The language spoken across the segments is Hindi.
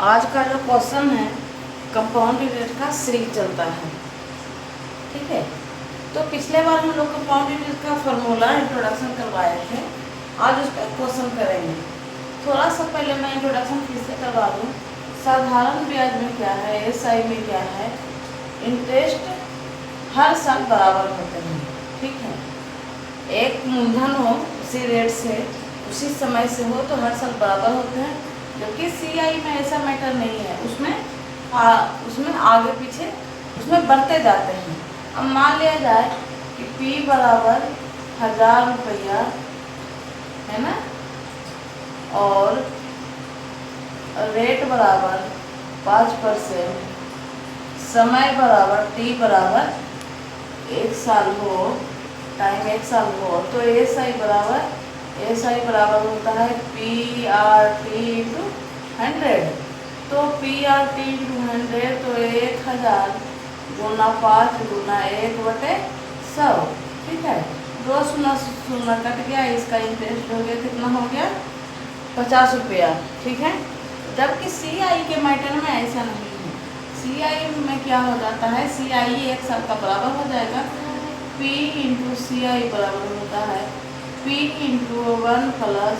आज का जो क्वेश्चन है कंपाउंड इंटरेस्ट का सीरीज चलता है, ठीक है। तो पिछले बार हम लोग कंपाउंड इंटरेस्ट का फॉर्मूला इंट्रोडक्शन करवाए थे, आज उस पर क्वेश्चन करेंगे। थोड़ा सा पहले मैं इंट्रोडक्शन फिर से करवा दूँ। साधारण ब्याज में क्या है, एसआई में क्या है, इंटरेस्ट हर साल बराबर होते हैं, ठीक है। एक मूलधन हो उसी रेट से उसी समय से हो तो हर साल बराबर होते हैं, जबकि सीआई में ऐसा मैटर नहीं है, उसमें आगे पीछे उसमें बढ़ते जाते हैं। अब मान लिया जाए कि P बराबर 1000 रुपया है ना, और रेट बराबर 5%, समय बराबर T बराबर 1 साल हो, टाइम 1 साल हो, तो एसआई बराबर होता है PRT इंटू 100। तो PRT इंटू 100 तो 1000 गुना 5 गुना 1/100, ठीक है। 2 शून्य कट गया, इसका इंटरेस्ट हो गया, कितना हो गया, 50 रुपया, ठीक है। जबकि सीआई के मैटर में ऐसा नहीं है। सीआई में क्या हो जाता है, सीआई 1 साल का बराबर हो जाएगा। P इंटू सीआई बराबर होता है P इंटू 1 प्लस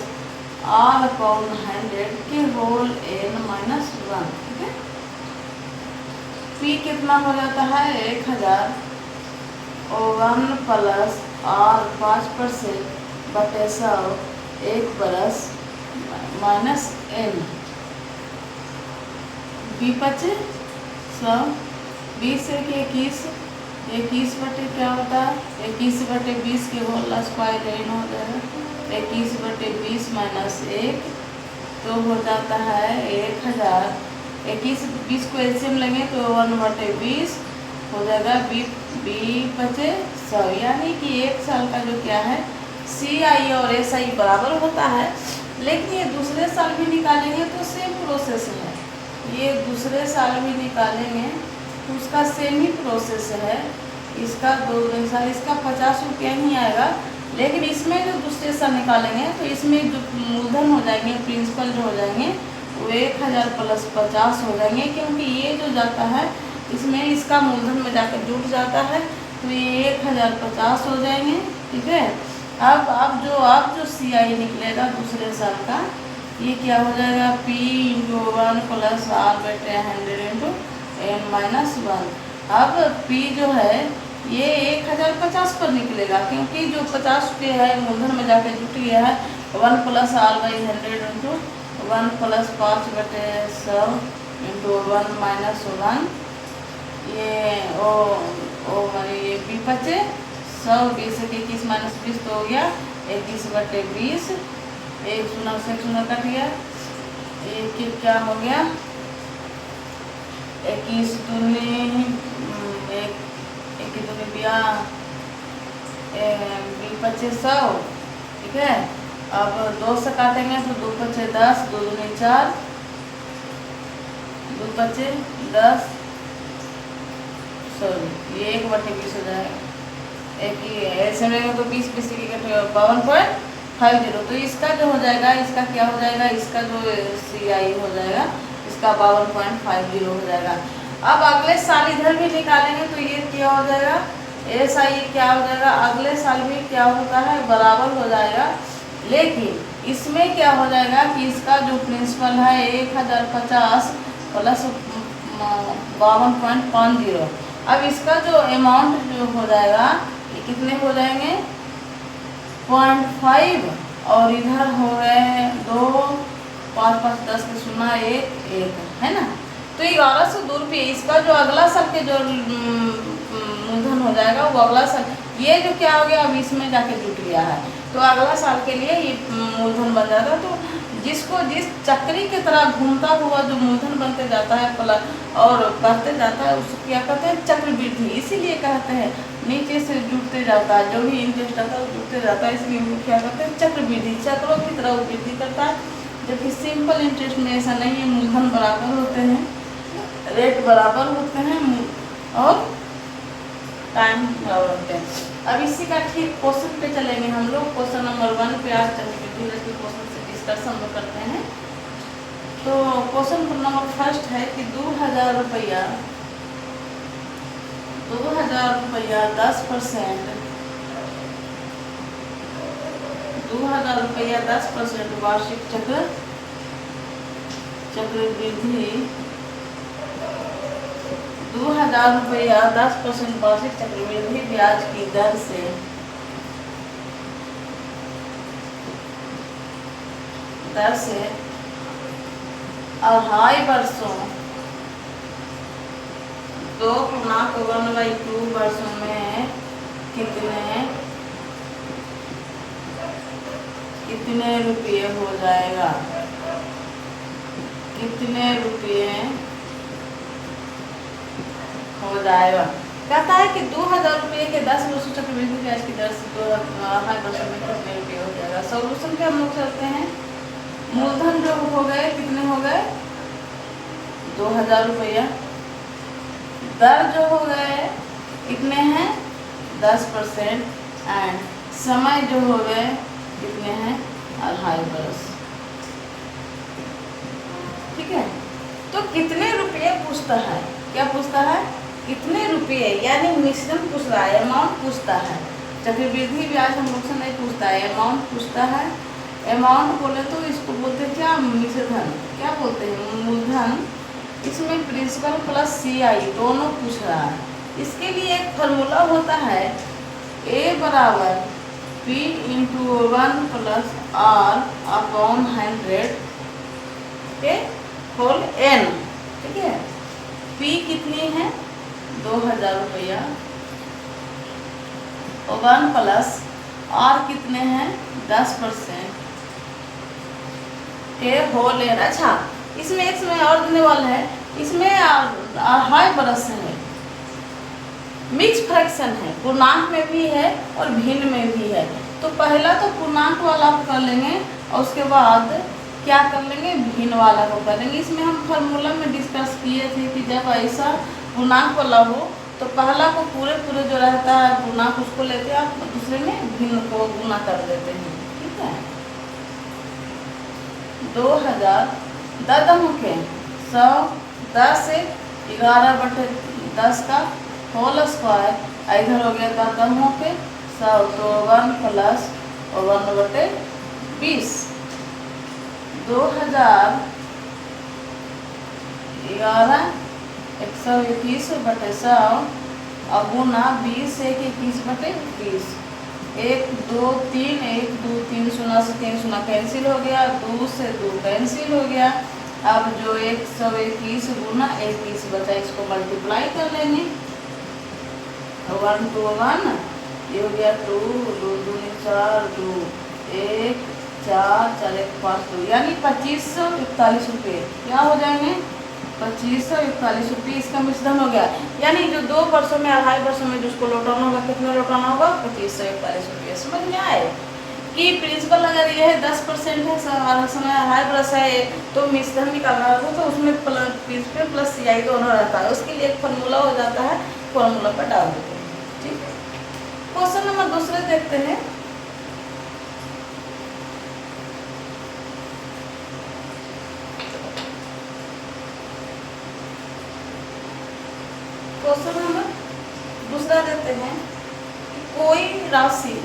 R/100 के होल n माइनस 1, ठीक है। P कितना हो जाता है 1000 और 1 प्लस R 5% बटे 100 1 प्लस माइनस n। B बचे 100, 20 से 21 बटे क्या होता है 21 बटे 20 के होल स्क्वायर n हो जाएगा। 21 बटे 20 माइनस 1 तो हो जाता है 1000। 21 को एलसीएम लेंगे तो 1/20 हो जाएगा। बी बचे 100, यानी कि 1 साल का जो क्या है सीआई और एसआई बराबर होता है। लेकिन ये दूसरे साल भी निकालेंगे तो सेम प्रोसेस है, ये दूसरे साल भी निकालेंगे तो उसका सेम ही प्रोसेस है। इसका 2 साल इसका 50 रुपया ही आएगा, लेकिन इसमें जो दूसरे साल निकालेंगे तो इसमें जो मूलधन हो जाएंगे, प्रिंसिपल जो हो जाएंगे वो 1000 प्लस 50 हो जाएंगे, क्योंकि ये जो जाता है इसमें इसका मूलधन में जाकर जुट जाता है, तो ये 1050 हो जाएंगे, ठीक है। अब जो सीआई निकलेगा दूसरे साल का, ये क्या हो जाएगा P into 1 plus R/100 into n minus 1। अब P जो है ये 1050 पर निकलेगा, क्योंकि जो 50 रुपये है मूलधन में जाके जुट गया है। 1 plus R/100 into 1 plus 5/100 into 1 minus 1, ये ये B बचे 100, 20 से 21 माइनस 20 तो हो गया 21/20, 1 शून्य से 1 शून्य कट गया, 1 क्या हो गया 21 दूनी बचे 100, ठीक है। अब 2 से काटेंगे तो 2 बचे 10, 2 दूनी 4, 2 बचे 10, सॉरी ये 1/20 हो जाएगा। ऐसे में तो 20 20 की 52.50, तो इसका जो हो जाएगा, इसका क्या हो जाएगा, इसका जो सीआई हो जाएगा इसका 52.50 हो जाएगा। अब अगले साल इधर भी निकालेंगे तो ये क्या हो जाएगा, एसआई क्या हो जाएगा, अगले साल भी क्या होता है बराबर हो जाएगा। लेकिन इसमें क्या हो जाएगा कि इसका जो प्रिंसिपल है 1050 प्लस 52.50। अब इसका जो अमाउंट जो हो जाएगा ये कितने हो जाएंगे 0.5, और इधर हो गए 2 5 5 10 के 0 1 1 है ना, तो 1102 रुपये। इसका जो अगला साल के जो मूलधन हो जाएगा वो अगला साल, ये जो क्या हो गया अब इसमें जाके जुट गया है, तो अगला साल के लिए ये मूलधन बन जाता है। तो जिस चक्री की तरह घूमता हुआ जो मूलधन बनते जाता है और बढ़ते जाता है उसको क्या कहते हैं चक्रवृद्धि। इसीलिए कहते हैं नीचे से जुटते जाता है, जो भी इंटरेस्ट आता है वो जुटते जाता है, इसलिए वो क्या कहते हैं चक्रवृद्धि, चक्रों की तरह वो वृद्धि करता है। जबकि सिंपल इंटरेस्ट में ऐसा नहीं है, मूलधन बराबर होते हैं, रेट बराबर होते हैं और टाइम बराबर होते हैं। अब इसी का ठीक क्वेश्चन पे चलेंगे हम लोग। क्वेश्चन नंबर 1 पे आज चक्रवृद्धि के क्वेश्चन से डिस्कशन करते हैं। तो क्वेश्चन नंबर फर्स्ट है कि 2000 रुपया 10%, 2000 रुपया 10% वार्षिक चक्रवृद्धि 2000 रुपया 10% वार्षिक चक्रवृद्धि ब्याज की दर से अढ़ाई वर्षों 2.1/2 वर्षों में कितने रुपये हो जाएगा, कितने रुपये हो जाएगा। कहता है कि 2000 रुपये के 10 वर्षों चक्रवृद्धि ब्याज की दर से 2.5 वर्षों में कितने रुपये हो जाएगा। सॉल्यूशन पे हम लोग चलते हैं। मूलधन जो हो गए कितने हो गए 2000 रुपया, दर जो हो गए कितने हैं 10% एंड समय जो हो गए कितने हैं 2.5 वर्ष। ठीक है, तो कितने रुपये पूछता है, क्या पूछता है कितने रुपये, यानी मिश्रण पूछ रहा है, अमाउंट पूछता है। चक्रवृद्धि ब्याज हम लोग से नहीं पूछता है, अमाउंट पूछता है। अमाउंट बोले तो इसको बोलते हैं क्या मिश्रधन, क्या बोलते हैं मूलधन। इसमें प्रिंसिपल प्लस CI दोनों पूछ रहा है। इसके लिए एक फार्मूला होता है A बराबर P × 1 + R/100 के होल n। ठीक है, P कितनी है 2000 रुपया, 1 + R कितने हैं 10% के होल n। अच्छा, इसमें एक समय और देने वाला है, इसमें 2.5 वर्ष है, मिक्स फ्रैक्शन है, पूर्णांक में भी है और भिन्न में भी है। तो पहला तो पूर्णांक वाला कर लेंगे और उसके बाद क्या कर लेंगे भिन्न वाला को कर लेंगे। इसमें हम फार्मूला में डिस्कस किए थे कि जब ऐसा पूर्णांक वाला हो तो पहला को पूरे जो रहता है पूर्णांक उसको लेते हैं, आप दूसरे में भिन्न को गुना कर देते हैं। ठीक है, 2000 मुख्य 100 10 से 11/10 का होल स्क्वायर, इधर हो गया 10 मुख्य 100 तो 1 + 1/20। 2011 121/100 और गुना 20 से 21/20। 1 2 3 1 2 3 0 से 3 0 कैंसिल हो गया, 2 से 2 कैंसिल हो गया। अब जो 121 गुना 21 बचा, इसको मल्टीप्लाई कर लेंगे। 1 2 1 ये हो गया 2 2 2 4 2 1 4 4 1 5 2, यानी 2541 रुपये क्या हो जाएंगे 2541 रुपये। इसका मिश्रण हो गया, यानी जो 2 वर्षों में 2.5 वर्षों में जिसको लौटाना होगा कितना लौटाना होगा 2541 रुपये। समझ में आए कि प्रिंसिपल अगर यह 10% है और समय 2.5 वर्ष है तो मिश्रण निकालना होगा तो उसमें प्रिंसिपल प्लस CI दोनों रहता है। उसके लिए एक फार्मूला हो जाता है, फार्मूला पर डाल देते हैं। ठीक है, क्वेश्चन नंबर दूसरे देखते हैं। क्वेश्चन नंबर दूसरा देते हैं कि कोई राशि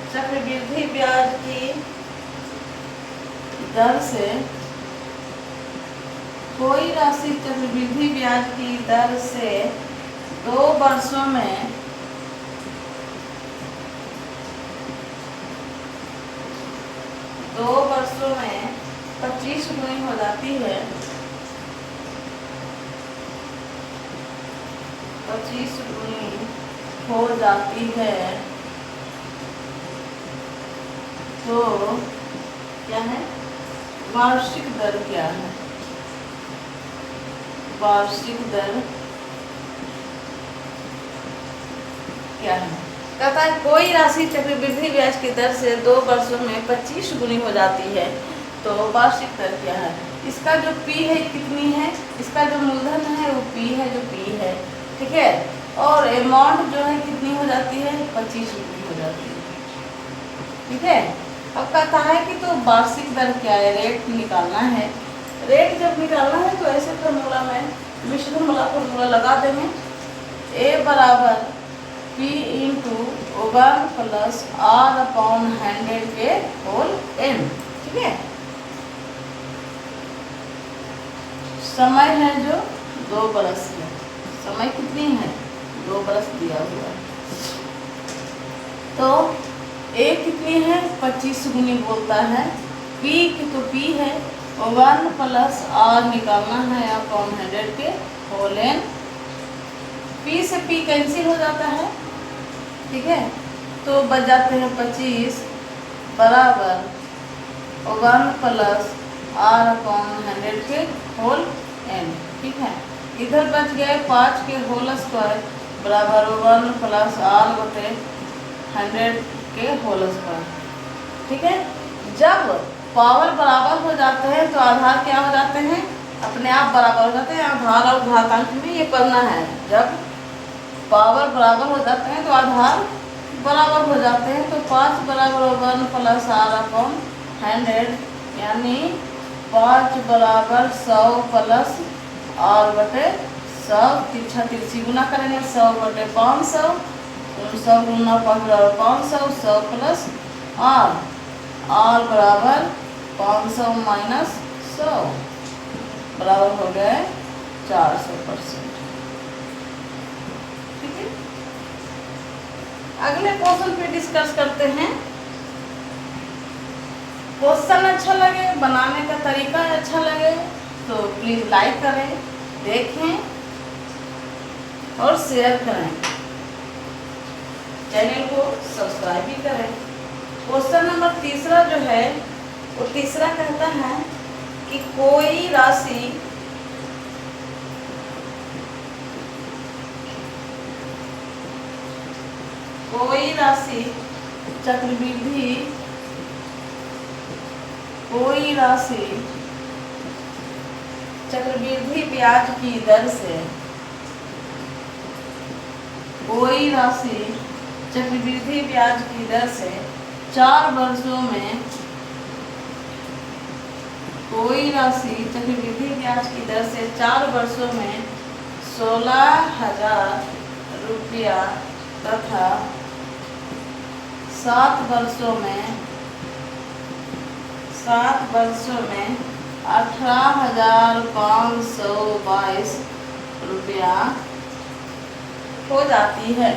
चक्रवृद्धि ब्याज की दर से, कोई राशि चक्रवृद्धि ब्याज की दर से 2 वर्षों में 25 गुनी हो जाती है, 25 गुनी हो जाती है तो क्या है वार्षिक दर क्या है, वार्षिक दर क्या है। कहता है कोई राशि चक्रवृद्धि ब्याज की दर से 2 वर्षों में 25 गुनी हो जाती है तो वार्षिक दर क्या है। इसका जो पी है कितनी है, इसका जो मूलधन है वो पी है, जो पी है, ठीक है। और अमाउंट जो है कितनी हो जाती है, 25 रुपये हो जाती है, ठीक है। अब कहता है कि तो वार्षिक दर क्या है, रेट निकालना है। रेट जब निकालना है तो ऐसे फार्मूला में मिश्रण वाला फार्मूला लगा देंगे, ए बराबर P into 1 plus R upon 100 के होल एन, ठीक है। समय है जो 2 बरस है, समय कितनी है, 2 बरस दिया हुआ है। तो ए कितनी है, 25 गुनी बोलता है। पी की तो पी है 1 प्लस आर निकालना है अपॉन 100 के होल एन। पी से पी कैंसिल हो जाता है, ठीक है। तो बच जाते हैं 25 बराबर 1 प्लस आर अपॉन 100 के होल एन, ठीक है। इधर बच गए 5 के होल स्क्वायर बराबर 1 प्लस आर बटे 100 के होल स्क्वायर, ठीक है। जब पावर बराबर हो जाते हैं तो आधार क्या हो जाते हैं, अपने आप बराबर हो जाते हैं। आधार और घातांक में ये पढ़ना है, जब पावर बराबर हो जाते हैं तो आधार बराबर हो जाते हैं। तो 5 बराबर 1 प्लस आर अपॉन 100 यानी 5 बराबर 100 प्लस आर बटे 100, तिरछा तिरछी गुना करेंगे 100 बटे 500, 100 गुना 5 बराबर 500, 100 प्लस आर बराबर 500 माइनस 100 बराबर हो गए 400%, ठीक है। अगले क्वेश्चन पे डिस्कस करते हैं। क्वेश्चन अच्छा लगे, बनाने का तरीका अच्छा लगे तो प्लीज़ लाइक करें, देखें और शेयर करें, चैनल को सब्सक्राइब भी करें। क्वेश्चन नंबर तीसरा जो है वो तीसरा कहता है कि कोई राशि चक्रवृद्धि ब्याज की दर से, कोई राशि चक्रवृद्धि ब्याज की दर से 4 वर्षों में, कोई राशि चक्रवृद्धि ब्याज की दर से 4 वर्षों में 16,000 रुपया तथा 7 वर्षों में 18,522 रुपया हो जाती है,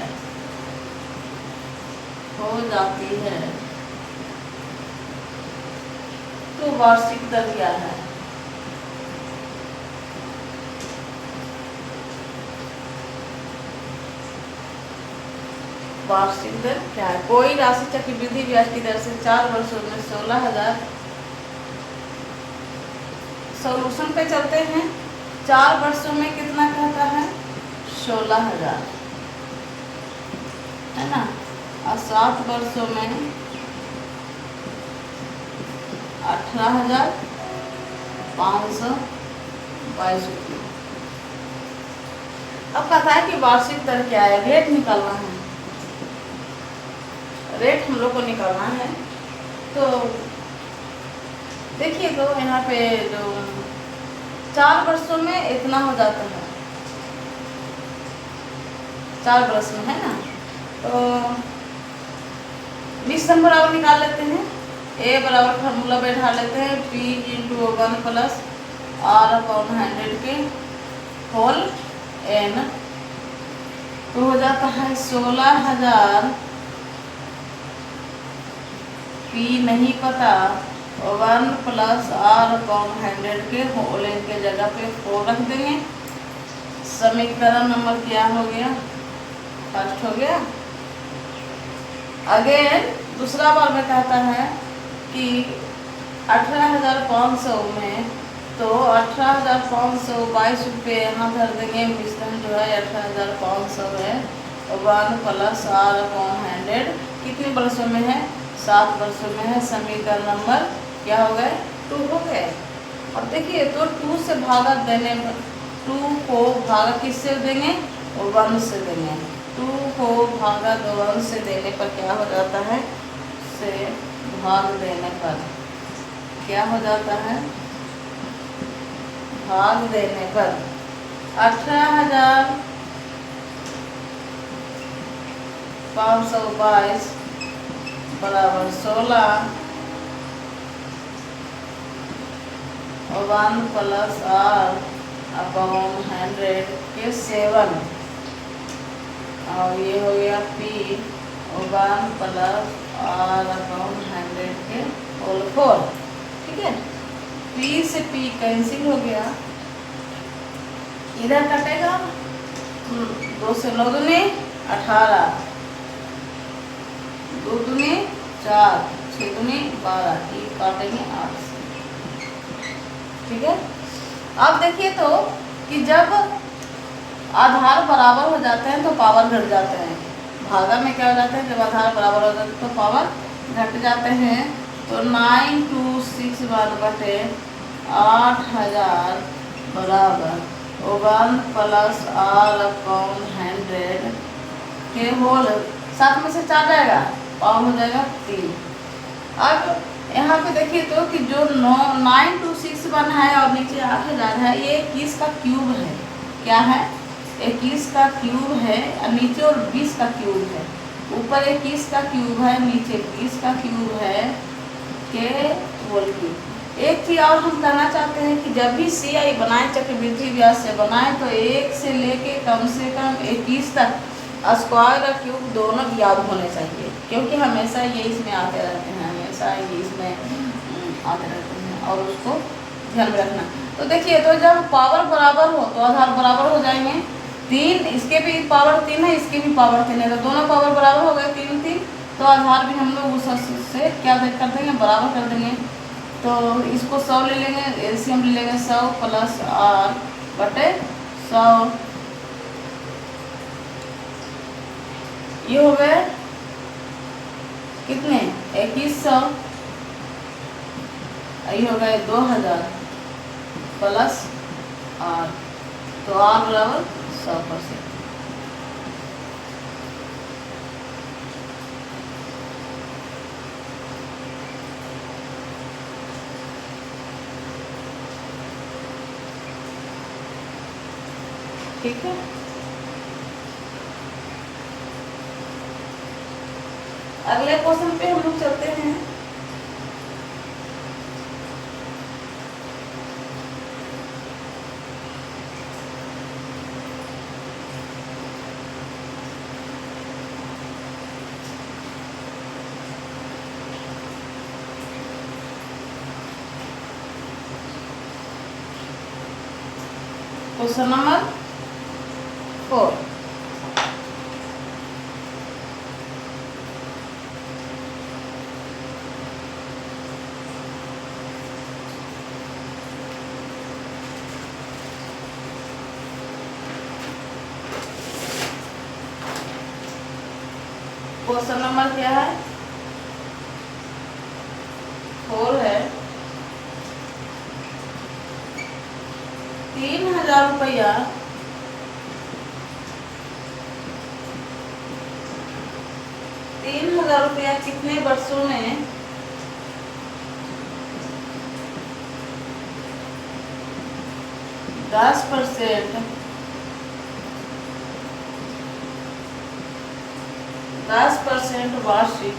तो वार्षिक दर क्या है। वार्षिक दर क्या है, कोई राशि चक्रवृद्धि ब्याज की दर से 4 वर्षों में 16,000। सॉल्यूशन पे चलते हैं। 4 वर्षों में कितना कहता है, 16,000 है ना, और 7 वर्षों में 18,522 रुपये। अब कहता है कि वार्षिक दर क्या है, रेट निकालना है। रेट हम लोग को निकालना है तो देखिए, तो यहाँ पे जो 4 वर्षों में इतना हो जाता है, 4 वर्ष में है ना, तो 20 बराबर निकाल लेते हैं। ए बराबर फार्मूला बैठा लेते हैं, P into 1 plus R upon 100 के होल एन, तो हो जाता है 16,000। पी नहीं पता, 1 प्लस आर अपॉन 100 के होल एन के जगह पे 4 रख देंगे। समीकरण नंबर क्या हो गया, फर्स्ट हो गया। अगेन दूसरा बार में कहता है कि 18,500 में, तो 18,522 रुपये यहाँ धर देंगे। मिश्रण जो है 18,500 है, 1 प्लस आर अपॉन 100 कितने वर्षों में है, 7 वर्षों में है। समीकरण नंबर क्या हो गए, 2 हो गए। अब देखिए तो 2 से भागा देने पर 2 को भागा किससे देंगे, 1 से देंगे। 2 को भागा 1 से देने पर क्या हो जाता है, से भाग देने पर क्या हो जाता है, भाग देने पर 18,522 बराबर 16 और 1 प्लस R अपॉन 100 के 7 और ये हो गया P और 1 प्लस R अपॉन 100 के होल 4। ठीक है, P से P कैंसिल हो गया, इधर कटेगा 2 से 9 दूनी 18, 2 दूनी 4, 6 दूनी 12, ये काटेंगे 8 से। ठीक है, अब देखिए तो कि जब आधार बराबर हो जाते हैं तो पावर घट जाते हैं। भागा में क्या हो जाता है, जब आधार बराबर हो जाते हैं तो पावर घट जाते हैं। तो 9261 बटे 8000 बराबर 1 प्लस R अपॉन 100 के होल 7 में से 4 जाएगा, पावर हो जाएगा 3। अब यहाँ पे देखिए तो कि जो 9261 है और नीचे 8000 है, ये 21 का क्यूब है। क्या है, 21 का क्यूब है और नीचे और 20 का क्यूब है। ऊपर 21 का क्यूब है, नीचे 20 का क्यूब है के होल क्यूब। एक चीज और हम करना चाहते हैं कि जब भी CI बनाए, चक्रवृद्धि व्यास से बनाए, तो 1 से लेके कम से कम 21 तक स्क्वायर और क्यूब दोनों याद होने चाहिए, क्योंकि हमेशा ये इसमें आते रहते हैं, हमेशा ये इसमें आते रहते हैं और उसको ध्यान में रखना। तो देखिए तो जब पावर बराबर हो तो आधार बराबर हो जाएंगे। 3 इसके भी पावर 3 है, इसके भी पावर 3 है, तो दोनों पावर बराबर हो गए 3 3। तो आधार भी हम लोग उस से क्या कर देंगे, बराबर कर देंगे। तो इसको 100 ले लेंगे, एलसीएम ले लेंगे 100 प्लस R बटे 100, ये हो गए कितने 2100, ये हो गए 2000 प्लस R, तो R बराबर 100%। ठीक है, अगले क्वेश्चन पे हम लोग चलते हैं। Question number 4। क्वेश्चन नंबर क्या है, 4 है। 3000 रुपया 3000 रुपया कितने वर्षों में 10% 10% वार्षिक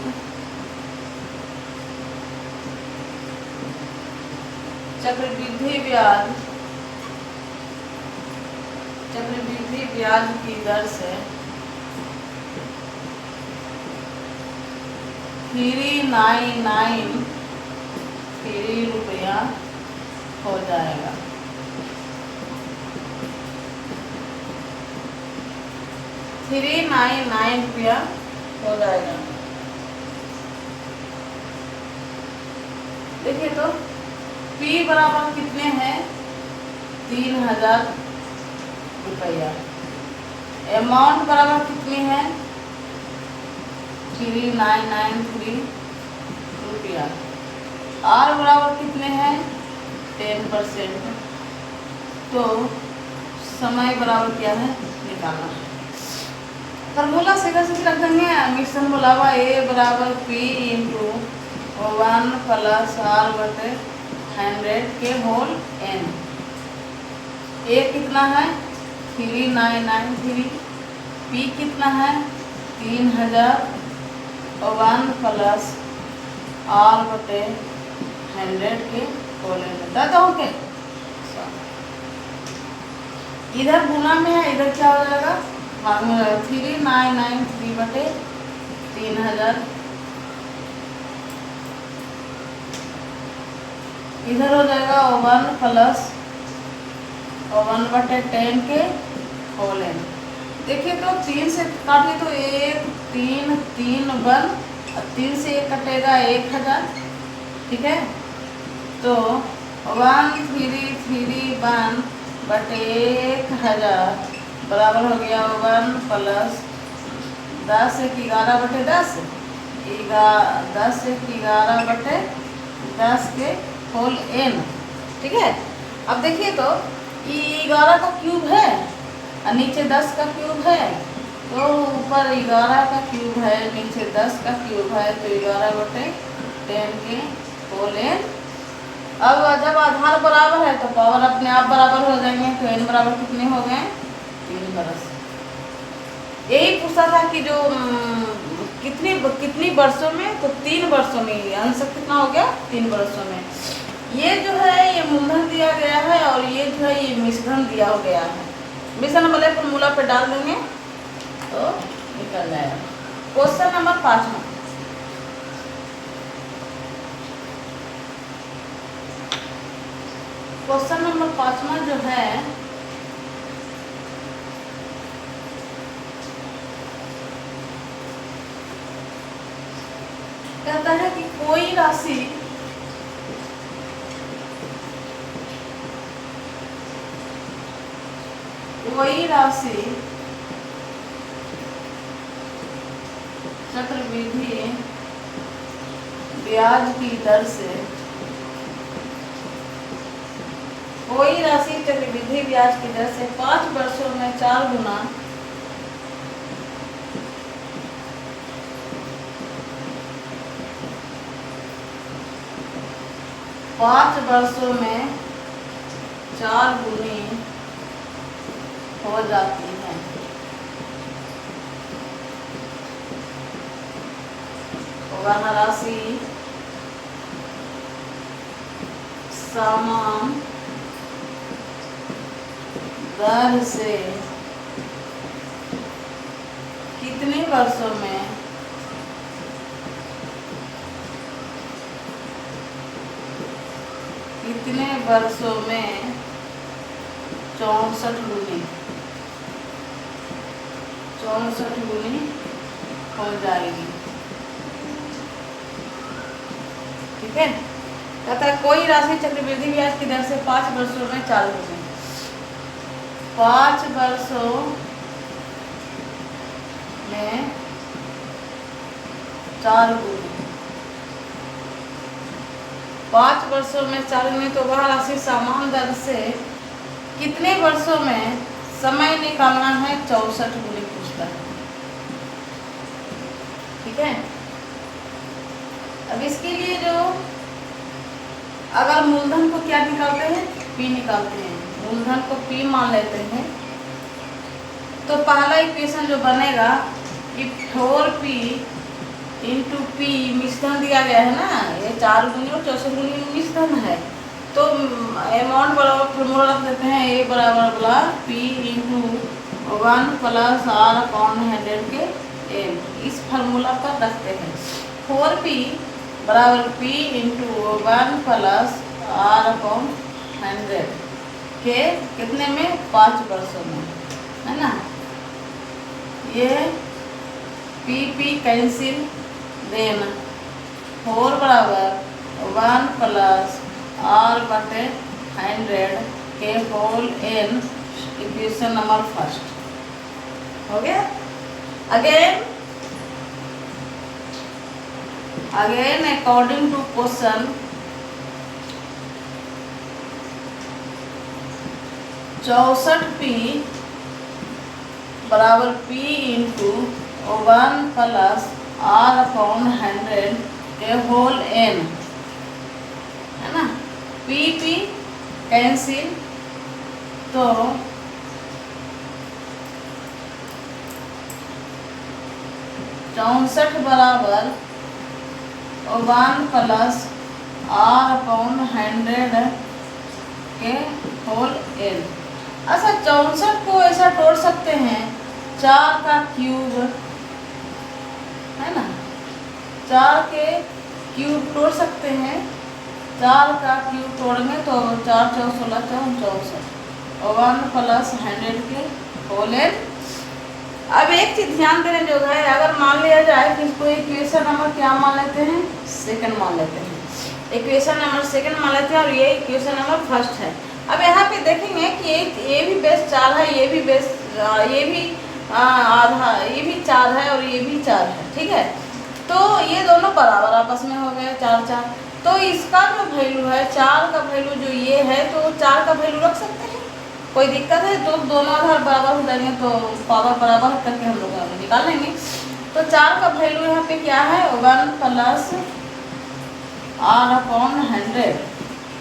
चक्रवृद्धि ब्याज की दर से 399 रुपया हो जाएगा। 399 रुपया हो जाएगा। देखिए तो P बराबर कितने हैं, 3000 रुपया। अमाउंट बराबर कितनी है, 3993 रुपया। R बराबर कितने हैं, 10%। तो समय बराबर क्या है निकालना है। फार्मूला सीधा सीधा रख देंगे। मिश्रण बोला हुआ ए बराबर पी इंटू 1 प्लस आर बटे 100 के होल एन। ए कितना है 3993, पी कितना है 3000 और 1 प्लस आर बटे 100 के होल एन। दादा हो के इधर गुना में है, इधर क्या हो जाएगा 3993 बटे 3000, इधर हो जाएगा 1 प्लस 1 बटे 10 के होल एन। देखिए तो 3 से काटे तो 1 3 3 1 और 3 से 1 कटेगा 1000, ठीक है। तो 1331 बटे 1000 बराबर हो गया 1 प्लस 10 एक 11 बटे 10, 10 एक 11 बटे 10 के होल एन, ठीक है। अब देखिए तो ये 11 का क्यूब है और नीचे 10 का क्यूब है, तो ऊपर 11 का क्यूब है नीचे 10 का क्यूब है, तो 11 बटे 10 के होल एन। अब जब आधार बराबर है तो पावर अपने आप बराबर हो जाएंगे, तो एन बराबर कितने हो गए 3 बरस। यही पूछा था कि जो कितनी वर्षों में, तो 3 वर्षों में। आंसर कितना हो गया 3 वर्षों में। ये जो है ये मूलधन दिया गया है और ये जो है ये मिश्रण दिया हो गया है। मिश्रण वाले फॉर्मूला पे डाल देंगे तो निकल जाएगा। क्वेश्चन नंबर 5 क्वेश्चन नंबर 5 जो है कहता है कि कोई राशि चक्रवृद्धि ब्याज की दर से, कोई राशि चक्रवृद्धि ब्याज की दर से 5 वर्षों में 4 गुना 5 वर्षों में 4 गुनी हो जाती है। वह राशि समान दर से कितने वर्षों में कितने वर्षों में 64 गुनी हो जाएगी, ठीक है। कहता है कोई राशि चक्रवृद्धि ब्याज की दर से 5 वर्षों में 4 गुनी, 5 वर्षों में 4 गुनी, 5 वर्षों में 4 गुनी। तो वह राशि समान दर से कितने वर्षों में समय निकालना है 64 गुनी पूछता है, ठीक है। अब इसके लिए जो अगर मूलधन को क्या निकालते हैं पी निकालते हैं, मूलधन को पी मान लेते हैं, तो पहला इक्वेशन जो बनेगा कि 4p इंटू पी मिश्रण दिया गया है ना, ये 4 गुनी और 64 गुनी मिश्रण है, तो अमाउंट बराबर फॉर्मूला रख देते हैं ए बराबर बोला P into 1 plus R upon 100 के एन। इस फार्मूला पर रखते हैं 4p बराबर p into 1 plus R upon 100 के कितने में 5 वर्षों में, है ना। ये p कैंसिल, देन 4 बराबर 1 प्लस आर बटे 100 के होल एन। इक्वेशन नंबर 1 हो गया। Again according to question 64p बराबर p into 1 plus r upon 100 के होल n, है ना। p कैंसिल, तो 64 बराबर 1 प्लस r अपॉन 100 के होल n। अच्छा 64 को ऐसा तोड़ सकते हैं, 4 का क्यूब, है ना, 4 के क्यूब तोड़ सकते हैं। 4 का क्यूब तोड़ेंगे तो 4 चौ 16 64, 1 प्लस 100 के होल n। अब एक चीज ध्यान देने जो है, अगर मान लिया जाए कि इसको इक्वेशन नंबर क्या मान लेते हैं, सेकंड मान लेते हैं, इक्वेशन नंबर सेकंड मान लेते हैं और ये इक्वेशन नंबर फर्स्ट है। अब यहाँ पे देखेंगे कि ये भी बेस 4 है, ये भी बेस ये भी आधा, ये भी 4 है और ये भी 4 है, ठीक है। तो ये दोनों बराबर आपस में हो गए 4 4। तो इसका जो वैल्यू है 4 का वैल्यू जो ये है, तो 4 का वैल्यू रख सकते हैं, कोई दिक्कत है? तो दोनों आधार बराबर हो जाएंगे तो पावर बराबर करके हम लोग निकाल लेंगे। तो 4 का वैल्यू यहाँ पे क्या है, 1 प्लस r अपॉन 100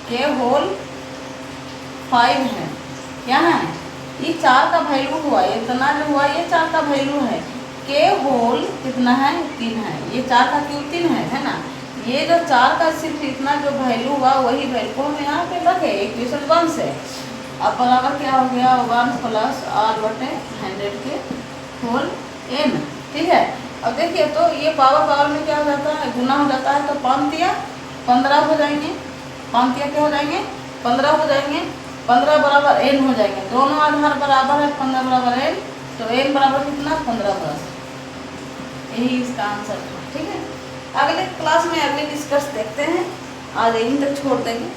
के होल 5 है, क्या है, ये 4 का वैल्यू हुआ, इतना जो हुआ ये 4 का वैल्यू है, के होल कितना है, 3 है, ये 4 का क्यूब 3 है ना। ये जो 4 का सिर्फ इतना जो वैल्यू हुआ वही वैल्यू को हम यहाँ पे रखे इक्वेशन 1 से। अब बराबर क्या हो गया, 1 प्लस r बटे 100 के होल n, ठीक है। अब देखिए तो ये पावर पावर में क्या हो जाता है, गुना हो जाता है, तो 5 या 15 हो जाएंगे, 5 या क्या हो जाएंगे, 15 हो जाएंगे, 15 बराबर n हो जाएंगे, दोनों आधार बराबर है, 15 बराबर n, तो n बराबर कितना, 15 प्लस, यही इसका आंसर था, ठीक है। अगले क्लास में अगले डिस्कस देखते हैं, आज यहीं तक छोड़ देंगे।